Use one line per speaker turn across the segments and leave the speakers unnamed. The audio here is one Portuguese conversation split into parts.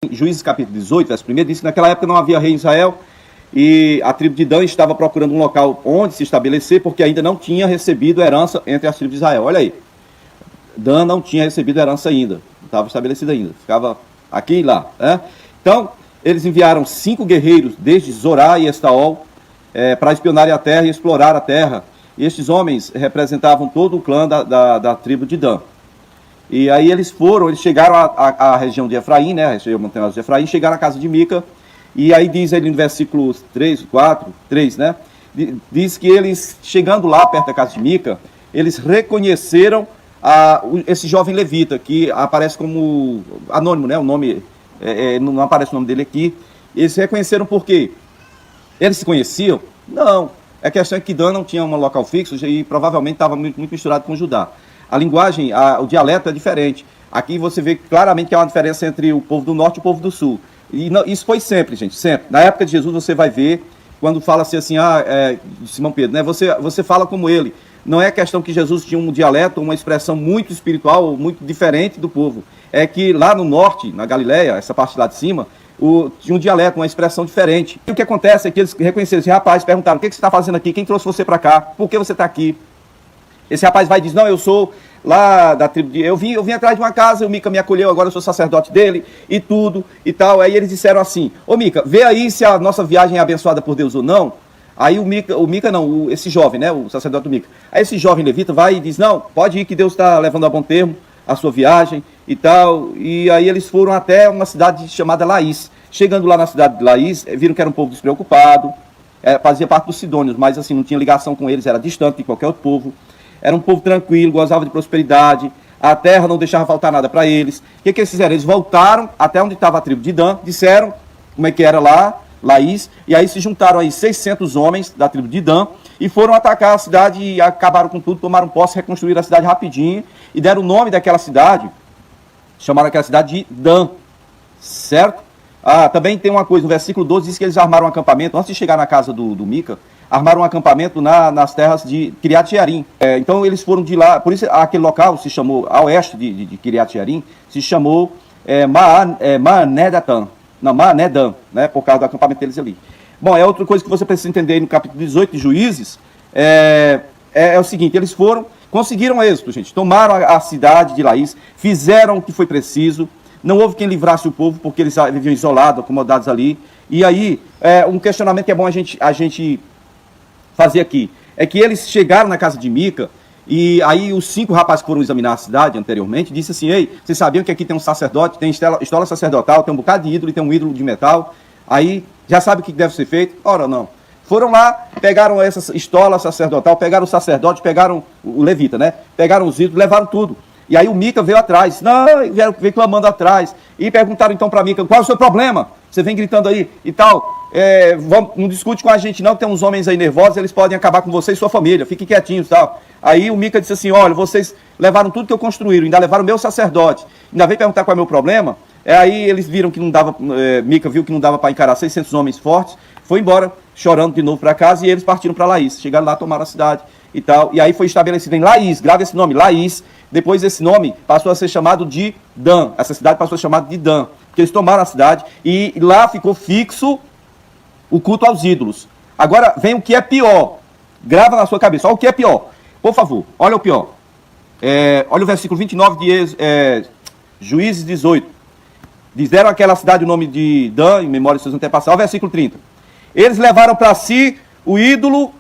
Juízes capítulo 18, verso 1, diz que naquela época não havia rei em Israel e a tribo de Dan estava procurando um local onde se estabelecer, porque ainda não tinha recebido herança entre as tribos de Israel. Olha aí, Dan não tinha recebido herança ainda, não estava estabelecida ainda, ficava aqui e lá, né? Então, eles enviaram 5 guerreiros, desde Zorá e Estaol, para espionarem a terra e explorar a terra. E estes homens representavam todo o clã da tribo de Dan. E aí eles chegaram à região de Efraim, né, a região montanhosa de Efraim, chegaram à casa de Mica, e aí diz ele no versículo 3, né, diz que eles, chegando lá perto da casa de Mica, eles reconheceram esse jovem levita, que aparece como anônimo, né, o nome, não aparece o nome dele aqui. Eles reconheceram por quê? Eles se conheciam? Não. A questão é que Dan não tinha um local fixo e provavelmente estava muito misturado com Judá. A linguagem, o dialeto é diferente. Aqui você vê claramente que há uma diferença entre o povo do norte e o povo do sul. E não, isso foi sempre, gente, sempre. Na época de Jesus você vai ver, quando fala-se assim, Simão Pedro, né? Você fala como ele. Não é questão que Jesus tinha um dialeto, uma expressão muito espiritual, muito diferente do povo. É que lá no norte, na Galileia, essa parte lá de cima, tinha um dialeto, uma expressão diferente. E o que acontece é que eles reconheceram esse rapaz, perguntaram: o que você está fazendo aqui? Quem trouxe você para cá? Por que você está aqui? Esse rapaz vai e diz: não, eu sou lá da tribo de... Eu vim atrás de uma casa, o Mica me acolheu, agora eu sou sacerdote dele e tudo e tal. Aí eles disseram assim: ô Mica, vê aí se a nossa viagem é abençoada por Deus ou não. Aí esse jovem, né, o sacerdote do Mica. Aí esse jovem levita vai e diz: não, pode ir que Deus está levando a bom termo a sua viagem e tal. E aí eles foram até uma cidade chamada Laís. Chegando lá na cidade de Laís, viram que era um povo despreocupado, fazia parte dos sidônios, mas assim, não tinha ligação com eles, era distante de qualquer outro povo. Era um povo tranquilo, gozava de prosperidade, a terra não deixava faltar nada para eles. O que eles fizeram? Eles voltaram até onde estava a tribo de Dan, disseram como é que era lá, Laís, e aí se juntaram aí 600 homens da tribo de Dan e foram atacar a cidade e acabaram com tudo, tomaram posse, reconstruíram a cidade rapidinho e deram o nome daquela cidade, chamaram aquela cidade de Dan, certo? Também tem uma coisa, no versículo 12 diz que eles armaram um acampamento, antes de chegar na casa do Mica, armaram um acampamento nas terras de Kiriat Jearim. Então eles foram de lá, por isso aquele local se chamou, a oeste de Kiriat Jearim, se chamou Maanedan, né, por causa do acampamento deles ali. Bom, outra coisa que você precisa entender aí no capítulo 18 de Juízes, é o seguinte: eles conseguiram êxito, gente, tomaram a cidade de Laís, fizeram o que foi preciso, não houve quem livrasse o povo, porque eles viviam isolados, acomodados ali. E aí, um questionamento que é bom a gente fazer aqui, é que eles chegaram na casa de Mica, e aí os 5 rapazes que foram examinar a cidade anteriormente, disse assim: ei, vocês sabiam que aqui tem um sacerdote, tem estola sacerdotal, tem um bocado de ídolo e tem um ídolo de metal, aí já sabe o que deve ser feito? Ora não. Foram lá, pegaram essa estola sacerdotal, pegaram o sacerdote, pegaram o levita, né? Pegaram os ídolos, levaram tudo. E aí o Mica veio atrás, veio clamando atrás, e perguntaram então para Mica: qual é o seu problema? Você vem gritando aí e tal, não discute com a gente não, que tem uns homens aí nervosos, eles podem acabar com você e sua família, fiquem quietinhos e tal. Aí o Mica disse assim: olha, vocês levaram tudo que eu construíram, ainda levaram o meu sacerdote, ainda veio perguntar qual é o meu problema. Aí eles viram que não dava, Mica viu que não dava para encarar 600 homens fortes, foi embora chorando de novo para casa, e eles partiram para Laís, chegaram lá, tomaram a cidade e tal, e aí foi estabelecido em Laís, grave esse nome, Laís. Depois esse nome passou a ser chamado de Dan, essa cidade passou a ser chamada de Dan, porque eles tomaram a cidade e lá ficou fixo o culto aos ídolos. Agora vem o que é pior, grava na sua cabeça, olha o que é pior, por favor, olha o pior. Olha o versículo 29 de Juízes 18, deram àquela cidade o nome de Dan, em memória de seus antepassados. Olha o versículo 30, eles levaram para si o ídolo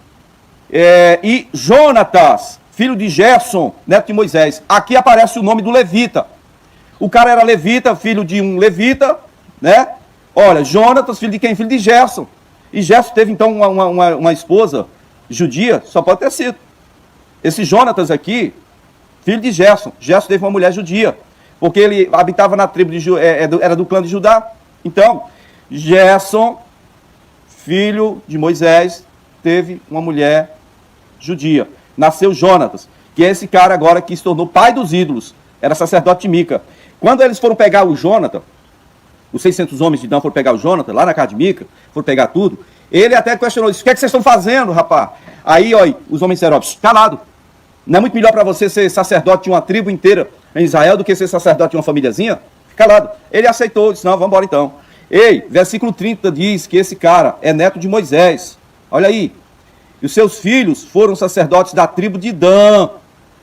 e Jonatas, filho de Gerson, neto de Moisés. Aqui aparece o nome do levita. O cara era levita, filho de um levita, né? Olha, Jonatas, filho de quem? Filho de Gerson. E Gerson teve então uma esposa judia, só pode ter sido. Esse Jonatas aqui, filho de Gerson. Gerson teve uma mulher judia, porque ele habitava na tribo era do clã de Judá. Então, Gerson, filho de Moisés, teve uma mulher judia. Nasceu Jonatas, que é esse cara agora que se tornou pai dos ídolos, era sacerdote de Mica. Quando eles foram pegar o Jonatas, os 600 homens de Dan foram pegar o Jonatas, lá na casa de Mica, foram pegar tudo, ele até questionou isso: o que é que vocês estão fazendo, rapaz? Aí, ó, os homens disseram: calado, não é muito melhor para você ser sacerdote de uma tribo inteira em Israel do que ser sacerdote de uma famíliazinha? calado. Ele aceitou, disse, não, vamos embora então. Ei, versículo 30 diz que esse cara é neto de Moisés. Olha aí. E os seus filhos foram sacerdotes da tribo de Dan,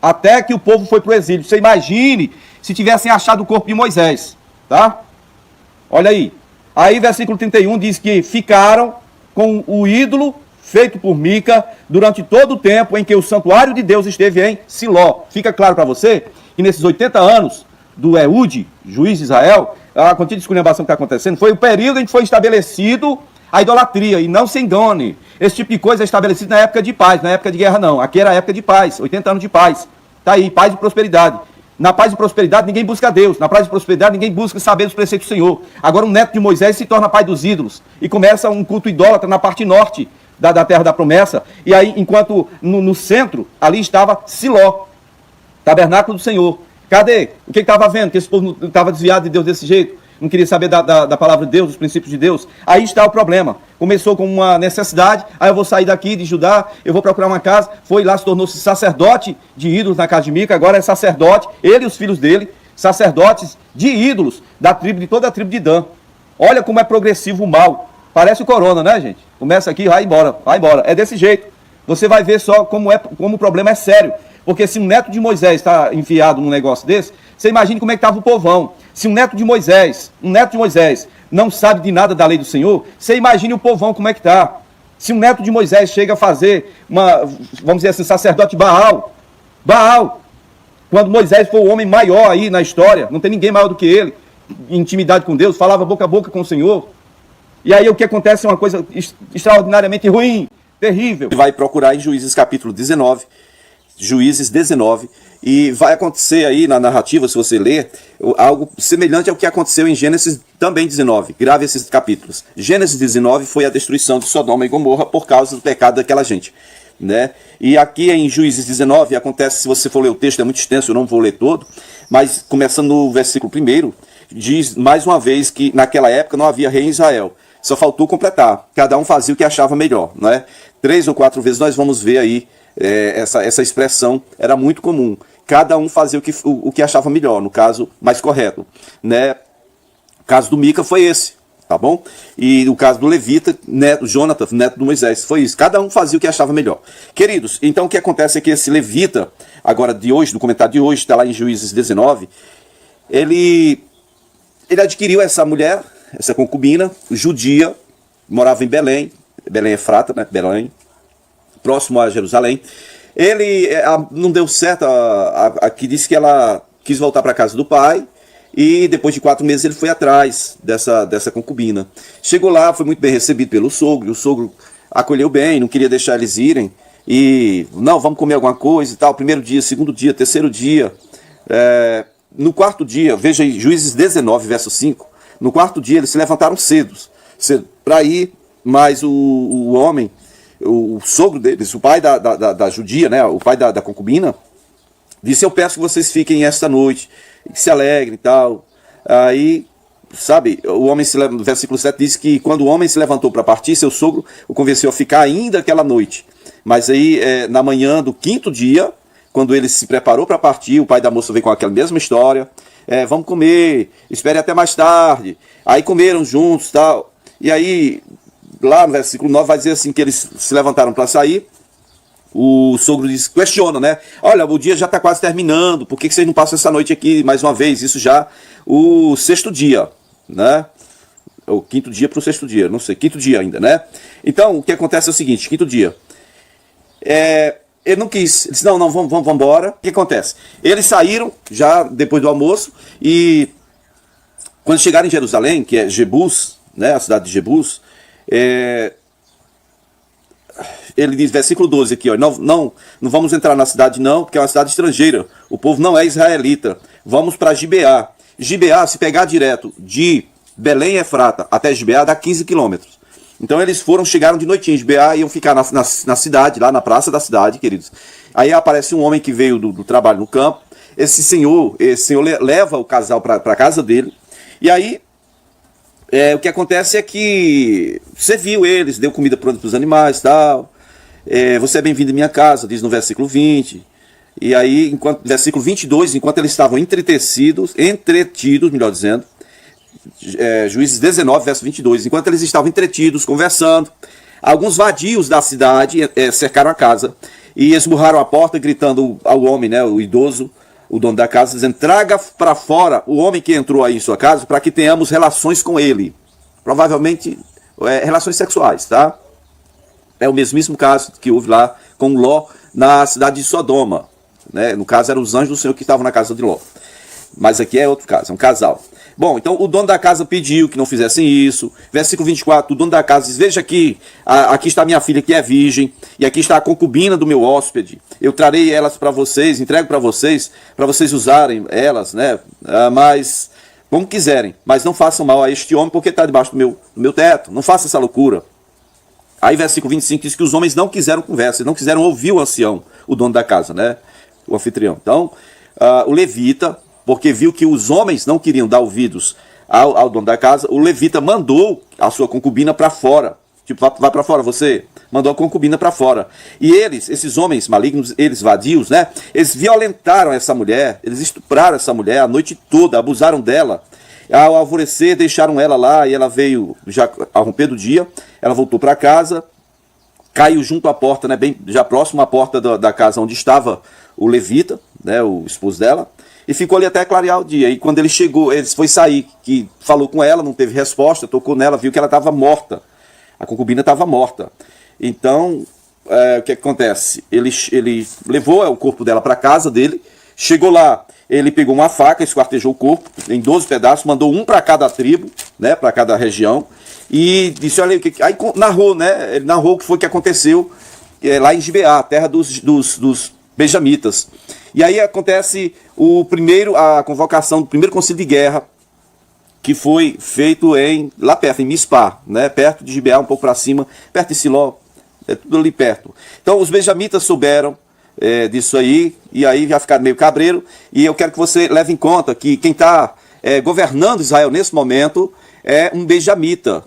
até que o povo foi para o exílio. Você imagine se tivessem achado o corpo de Moisés, tá? Olha aí. Aí, versículo 31 diz que ficaram com o ídolo feito por Mica durante todo o tempo em que o santuário de Deus esteve em Siló. Fica claro para você que nesses 80 anos do Eude, juiz de Israel, a contínua esculhambação que está acontecendo, foi o período em que foi estabelecido a idolatria. E não se engane, esse tipo de coisa é estabelecido na época de paz, na época de guerra não. Aqui era a época de paz, 80 anos de paz. Está aí, paz e prosperidade. Na paz e prosperidade ninguém busca Deus, na paz e prosperidade ninguém busca saber dos preceitos do Senhor. Agora um neto de Moisés se torna pai dos ídolos e começa um culto idólatra na parte norte da terra da promessa. E aí, enquanto no centro, ali estava Siló, tabernáculo do Senhor. Cadê? O que estava vendo? Que esse povo estava desviado de Deus desse jeito? Não queria saber da palavra de Deus, dos princípios de Deus. Aí está o problema. Começou com uma necessidade, aí eu vou sair daqui de Judá, eu vou procurar uma casa. Foi lá, se tornou-se sacerdote de ídolos na casa de Mica, agora é sacerdote, ele e os filhos dele, sacerdotes de ídolos de toda a tribo de Dan. Olha como é progressivo o mal. Parece o corona, né, gente? Começa aqui, vai embora, vai embora. É desse jeito. Você vai ver só como o problema é sério. Porque se um neto de Moisés está enfiado num negócio desse, você imagina como é que estava o povão. Se um neto de Moisés não sabe de nada da lei do Senhor, você imagine o povão como é que está. Se um neto de Moisés chega a fazer vamos dizer assim, sacerdote Baal, quando Moisés foi o homem maior aí na história, não tem ninguém maior do que ele, em intimidade com Deus, falava boca a boca com o Senhor. E aí o que acontece é uma coisa extraordinariamente ruim, terrível.
Vai procurar em Juízes capítulo 19, Juízes 19, e vai acontecer aí na narrativa, se você ler, algo semelhante ao que aconteceu em Gênesis também 19. Grave esses capítulos. Gênesis 19 foi a destruição de Sodoma e Gomorra por causa do pecado daquela gente, né? E aqui em Juízes 19 acontece, se você for ler o texto, é muito extenso, eu não vou ler todo, mas começando no versículo 1, diz mais uma vez que naquela época não havia rei em Israel. Só faltou completar. Cada um fazia o que achava melhor, não é? 3 ou 4 vezes nós vamos ver aí essa expressão era muito comum. Cada um fazia o que achava melhor, no caso mais correto, né? O caso do Mica foi esse, tá bom? E o caso do Levita, Jonathan, neto do Moisés, foi isso. Cada um fazia o que achava melhor. Queridos, então o que acontece é que esse Levita, agora de hoje, do comentário de hoje, está lá em Juízes 19, ele adquiriu essa mulher, essa concubina, judia, morava em Belém, Belém Efrata, né? Belém, próximo a Jerusalém. Ele não deu certo, que disse que ela quis voltar para a casa do pai, e depois de 4 meses ele foi atrás dessa concubina. Chegou lá, foi muito bem recebido pelo sogro, e o sogro acolheu bem, não queria deixar eles irem, e não, vamos comer alguma coisa e tal. Primeiro dia, segundo dia, terceiro dia, no quarto dia, veja aí, Juízes 19, verso 5, no quarto dia eles se levantaram cedo para ir, mas o homem, o sogro deles, o pai da judia, né, o pai da concubina, disse: eu peço que vocês fiquem esta noite, que se alegrem e tal. Aí, sabe, o homem no versículo 7 diz que quando o homem se levantou para partir, seu sogro o convenceu a ficar ainda aquela noite. Mas aí, na manhã do 5º dia, quando ele se preparou para partir, o pai da moça veio com aquela mesma história: vamos comer, espere até mais tarde. Aí comeram juntos e tal. E aí, lá no versículo 9 vai dizer assim, que eles se levantaram para sair. O sogro questiona, né? Olha, o dia já está quase terminando, por que vocês não passam essa noite aqui mais uma vez? Isso já o 6º dia, né? O 5º dia para o 6º dia, não sei, 5º dia ainda, né? Então, o que acontece é o seguinte: 5º dia. Ele não quis, ele disse: não, vamos embora. O que acontece? Eles saíram já depois do almoço, e quando chegaram em Jerusalém, que é Jebus, né? A cidade de Jebus, ele diz, versículo 12 aqui, ó: não vamos entrar na cidade não, porque é uma cidade estrangeira, o povo não é israelita, vamos para Gibeá. Gibeá, se pegar direto de Belém Efrata até Gibeá, dá 15 quilômetros. Então eles chegaram de noitinha em Gibeá, iam ficar na cidade, lá na praça da cidade, queridos. Aí aparece um homem que veio do trabalho no campo. Esse senhor leva o casal para a casa dele, e aí o que acontece é que serviu eles, deu comida para os animais e tal. Você é bem-vindo em minha casa, diz no versículo 20. E aí, versículo 22, enquanto eles estavam entretidos, melhor dizendo, Juízes 19, verso 22, enquanto eles estavam entretidos, conversando, alguns vadios da cidade cercaram a casa e esmurraram a porta, gritando ao homem, né, o idoso, o dono da casa, dizendo: traga para fora o homem que entrou aí em sua casa para que tenhamos relações com ele. Provavelmente relações sexuais, tá? É o mesmíssimo caso que houve lá com Ló na cidade de Sodoma, né? No caso eram os anjos do Senhor que estavam na casa de Ló. Mas aqui é outro caso, é um casal. Bom, então o dono da casa pediu que não fizessem isso. Versículo 24, o dono da casa diz: veja aqui, aqui está minha filha que é virgem, e aqui está a concubina do meu hóspede. Eu trarei elas para vocês, entrego para vocês usarem elas, né? Mas como quiserem, mas não façam mal a este homem, porque está debaixo do meu teto. Não faça essa loucura. Aí versículo 25 diz que os homens não quiseram conversa, não quiseram ouvir o ancião, o dono da casa, né? O anfitrião. Então, o levita, porque viu que os homens não queriam dar ouvidos ao dono da casa, o levita mandou a sua concubina para fora. Tipo, vai para fora você. Mandou a concubina para fora. E eles, esses homens malignos, eles vadios, né? Eles violentaram essa mulher, eles estupraram essa mulher a noite toda, abusaram dela. Ao alvorecer, deixaram ela lá e ela veio, já ao romper do dia, ela voltou para casa, caiu junto à porta, né? Bem, já próximo à porta da casa onde estava o levita, né? O esposo dela. E ficou ali até clarear o dia. E quando ele chegou, ele foi sair, que falou com ela, não teve resposta, tocou nela, viu que ela estava morta. A concubina estava morta. Então, o que acontece? Ele levou o corpo dela para a casa dele, chegou lá, ele pegou uma faca, esquartejou o corpo em 12 pedaços, mandou um para cada tribo, né, para cada região, e disse: olha aí, narrou, né? Ele narrou o que foi que aconteceu lá em Gibeá, terra dos benjamitas. E aí acontece a convocação do primeiro concílio de guerra, que foi feito lá perto, em Mispá, né, perto de Gibeá, um pouco para cima, perto de Siló, tudo ali perto. Então os benjamitas souberam disso aí, e aí já ficaram meio cabreiro, e eu quero que você leve em conta que quem está governando Israel nesse momento é um benjamita.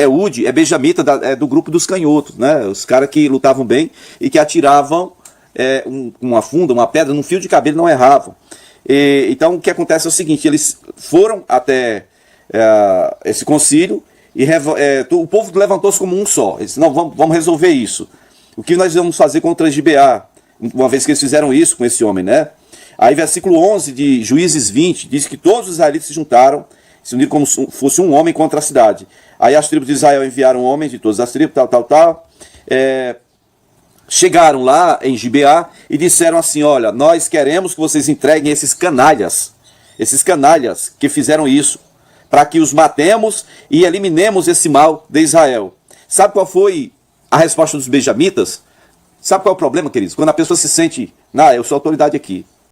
Udi é benjamita do grupo dos canhotos, né, os caras que lutavam bem e que atiravam uma funda, uma pedra, num fio de cabelo, não erravam. Então o que acontece é o seguinte: eles foram até esse concílio e o povo levantou-se como um só. Eles disseram: não, vamos resolver isso. O que nós vamos fazer contra Gibeá, uma vez que eles fizeram isso com esse homem, né? Aí versículo 11 de Juízes 20 diz que todos os israelitas se juntaram, se uniram como se fosse um homem contra a cidade. Aí as tribos de Israel enviaram homens de todas as tribos, tal. Chegaram lá em Gibeá e disseram assim: olha, nós queremos que vocês entreguem esses canalhas que fizeram isso, para que os matemos e eliminemos esse mal de Israel. Sabe qual foi a resposta dos benjamitas? Sabe qual é o problema, queridos? Quando a pessoa se sente: eu sou autoridade aqui,